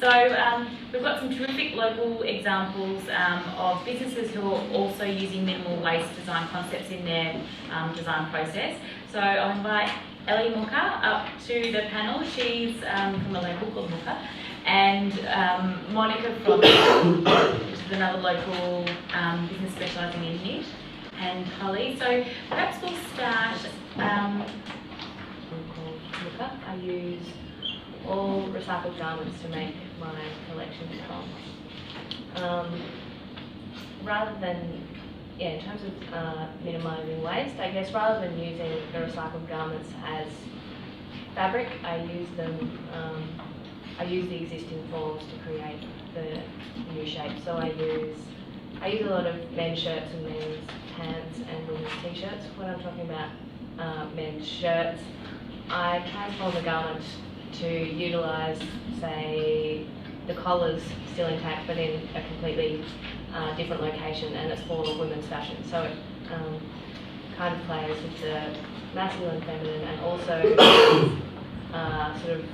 So we've got some terrific local examples of businesses who are also using minimal waste design concepts in their design process. So I'll invite Ellie Mücke up to the panel. She's from a local called Mücke, and Monika from which is another local business specialising in knit, and Colege. So perhaps we'll start. Mücke. I use all recycled garments to make my collection from. Rather than, in terms of minimising waste, I guess rather than using the recycled garments as fabric, I use them. I use the existing forms to create the new shape. So I use a lot of men's shirts and men's pants and women's t-shirts. When I'm talking about men's shirts, I transform the garment to utilise, say, the collar's still intact but in a completely different location, and it's for women's fashion. So it kind of plays with the masculine, feminine, and also sort of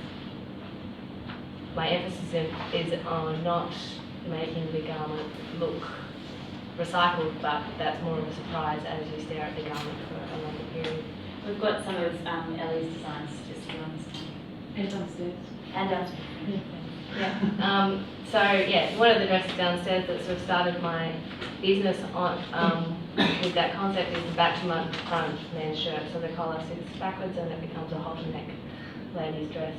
my emphasis is on not making the garment look recycled, but that's more of a surprise as you stare at the garment for a longer period. We've got some of Ellie's designs just here on the stand. And downstairs. And downstairs. Yeah. So yeah, one of the dresses downstairs that sort of started my business on with that concept is the back to front men's shirt. So the collar sits backwards and it becomes a halter neck ladies dress.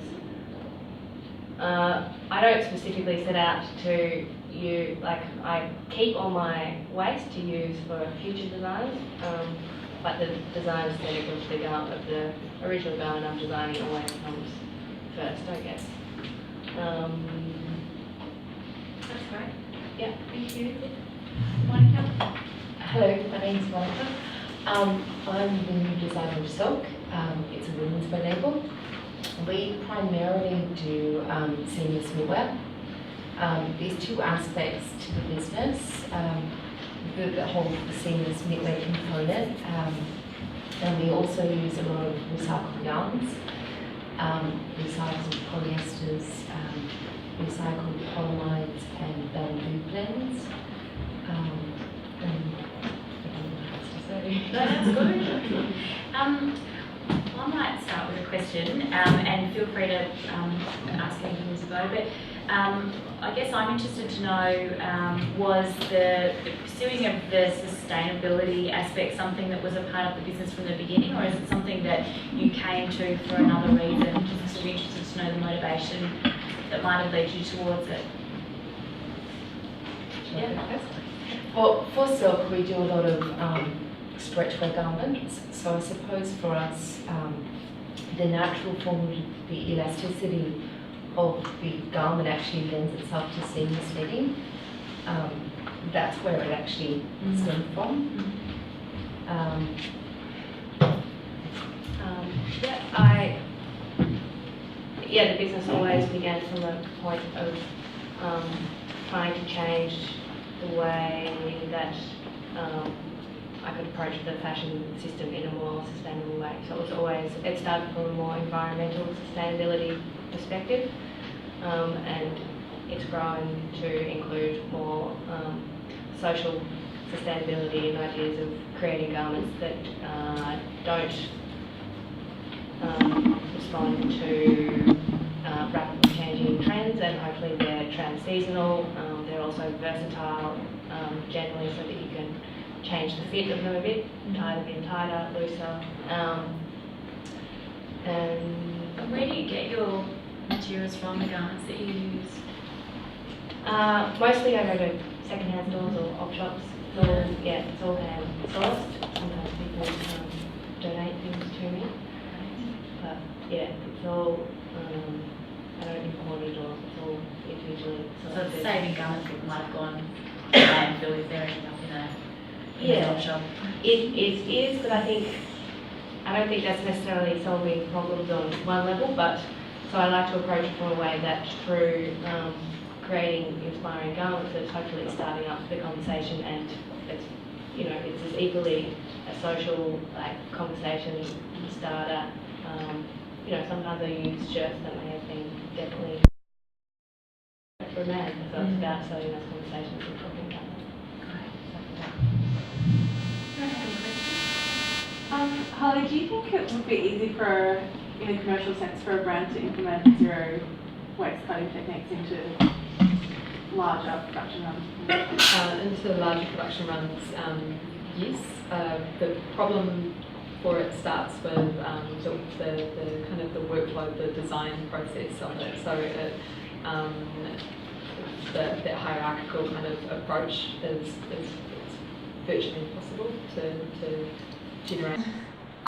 I don't specifically set out to I keep all my waste to use for future designs. But the design aesthetic of the original garment I'm designing always comes first, I guess. That's great. Yeah. Thank you. Monika? Hello, my name is Monika. I'm the new designer of cylk. It's a women's wear label. We primarily do seamless knitwear. There's two aspects to the business. The whole seamless knitwear component, and we also use a lot of recycled yarns, recycled polyesters, recycled polymers and bamboo blends. And I don't know what else to say. No, that's good. I might start with a question, and feel free to ask anything as you go. But I guess I'm interested to know, was the pursuing of the sustainability aspect something that was a part of the business from the beginning, or is it something that you came to for another reason? Just sort of interested to know the motivation that might have led you towards it. Yeah. For silk, we do a lot of stretch wear garments. So I suppose for us, the natural form, the elasticity of the garment actually lends itself to seamless knitting. That's where it actually stemmed from. The business always began from a point of trying to change the way that I could approach the fashion system in a more sustainable way. So it started from a more environmental sustainability perspective, and it's grown to include more social sustainability and ideas of creating garments that don't respond to rapidly changing trends, and hopefully they're trans-seasonal. They're also versatile generally, so that you can change the fit of them a bit, tie them in tighter, looser. And where do you get your materials from, the garments that you use? Mostly I go to second-hand stores or op shops. So yeah, it's all hand sourced. Sometimes people donate things to me. But yeah, it's all, I don't import it, or it's all individually So sourced. it's saving garments that might have gone to landfill if they're ending up in a op shop. It is, but I don't think that's necessarily solving problems on one level, but so I like to approach it from a way that through creating inspiring garments, that's hopefully starting up the conversation, and it's as equally a social conversation starter. Sometimes I use shirts that may have been definitely remand. So it's about starting those conversations and talking about that. Holly, do you think it would be easy for, in a commercial sense, for a brand to implement zero waste cutting techniques into larger production runs? Into larger production runs, yes. The problem for it starts with the kind of the workload, the design process of it. So it, that hierarchical kind of approach is virtually impossible to generate.